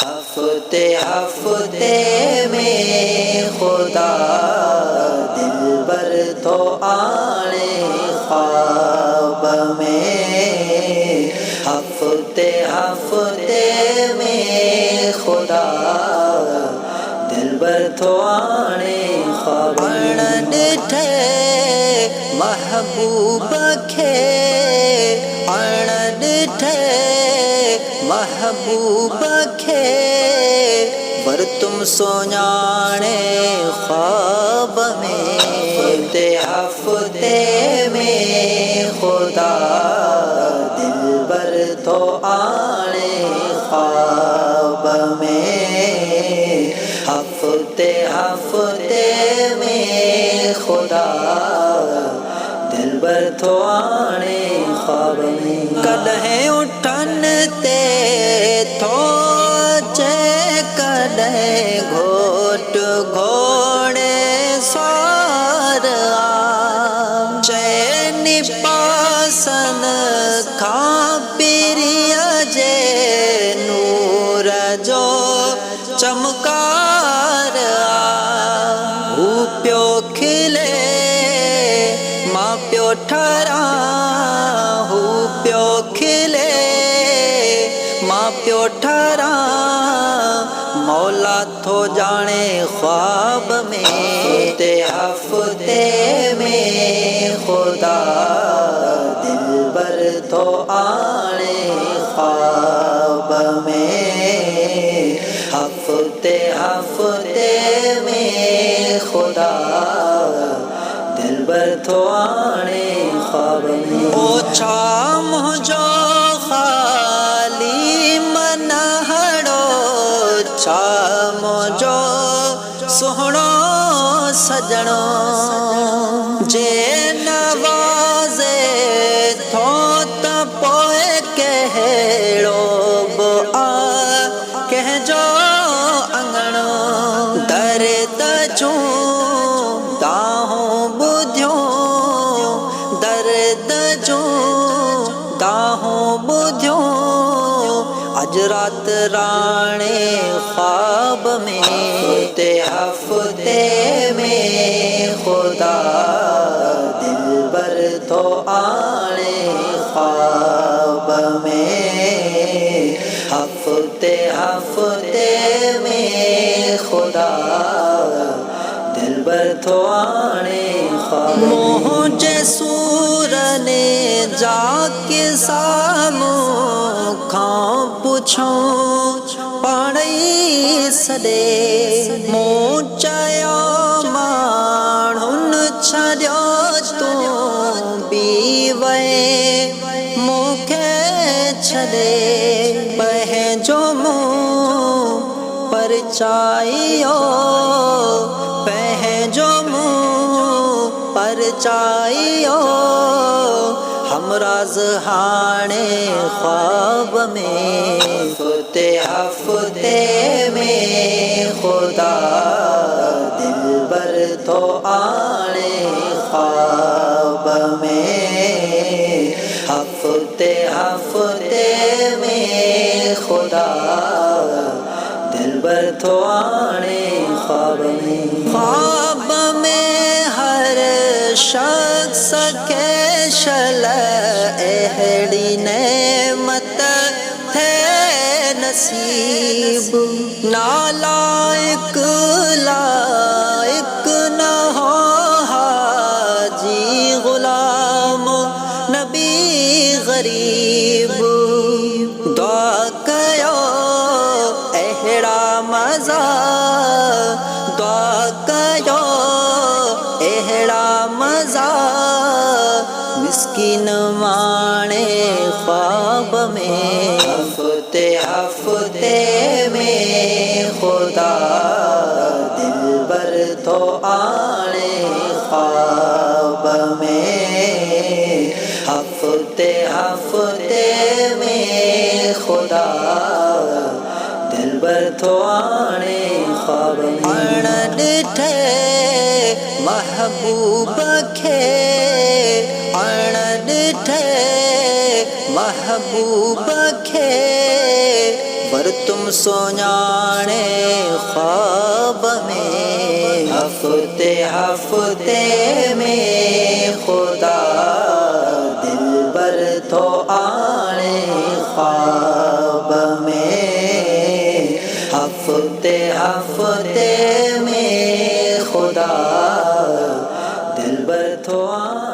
हफ्ते हफ्ते में खुदा दिलबर तो आने ख्वाब में। हफ्ते हफ्ते में खुदा दिलबर तो आने ख्वाब में। डिठे महबूब खे अण डिठे महबूब खे वर तुम सोञाणे ख्वाब में। हफ्ते हफ्ते में खुदा दिलबर तो आने ख्वाब में। हफ्ते हफ्ते में खुदा दिलबर तो आने ख्वाब में। कॾहिं उठन ते थो अचे कॾहिं घोट घोड़े सवार आ। चैनी पासन खां पिरीअ जे नूर जो चमकार आ। हू पियो खिले मां पियो ठरा। हू पियो खिले मां पियो ठरा। मौला थो जाने ख्वाब में। हफ्ते हफ्ते में खुदा दिलबर तो आने ख्वाब में। हफ्ते हफ्ते में खुदा दिलबर तो आने ख्वाब में। ओछा मुझो खाली मन हड़ो छा मुझो सुहणो सजणो। जे नवाज़े थो त पोइ कहिड़ो बि आ कंहिंजो अंगणो। दर्द जूं दाहूं ॿुधियो दर्द जूं दाहूं ॿुधियो अॼु राति राणे ख्वाब में। हफ्ते हफ्ते में खुदा दिलबर तो आने ख्वाब में। हफ्ते हफ्ते में खुदा दिलबर तो आने ख्वाब में। मुझे सूर ने जाके साम्हूं खां पुछो पाणई सॾे। मूं चयो माण्हुनि छॾियो तूं बि वए मूंखे छॾे। पंहिंजो मुंहुं परचाइयो पंहिंजो मुंहुं परचाइयो। हमराज़ हाणे ख्वाब में। हफ्ते हफ्ते में खुदा दिलबर तो आने ख्वाब में। हफ्ते हफ्ते में खुदा दिलबर तो आने ख्वाब में। ख्वाब में हर शख्स के शल अहड़ी नेमत थे नसीब। नालायक लायक न हो हाजी गुलाम नबी गरीब। दुआ कयो अहड़ा मज़ा दुआ कयो अहड़ा मज़ा मिस्किन माणे ख्वाब में। हफ्ते हफ्ते में खुदा दिलबर तो आने ख्वाब में। हफ्ते हफ्ते में खुदा दिलबर तो आने ख्वाब में। अण डिठे महबूब खे अण डिठे महबूब खे पर तुम सोञाणे ख्वाब में हफ्ते हफ्ते में खुदा दिलबर थो आणे ख्वाब में हफ्ते हफ्ते में खुदा दिलबर थो आणे